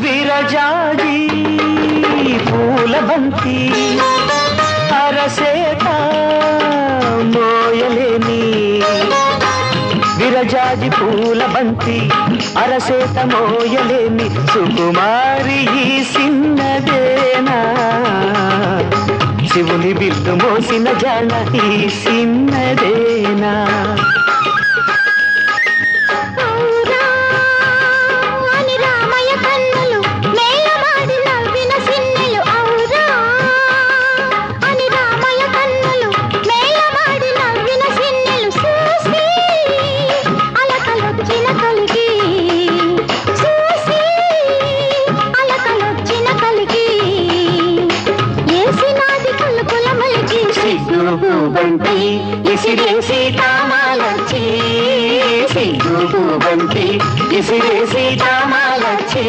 విరజాజి పూల బంతి అరసేత మోయలేని విరజాజి పూల బంతి అరసేత మోయలేని సుకుమారి ఈ సిన్నదేనా శివుని బిల్లు మోసిన జాన ఈ సిన్నదేనా బంతి ఇసిరేసి తామాలచ్చి సిగ్గు బంతి ఇసిరేసి తామాలచ్చి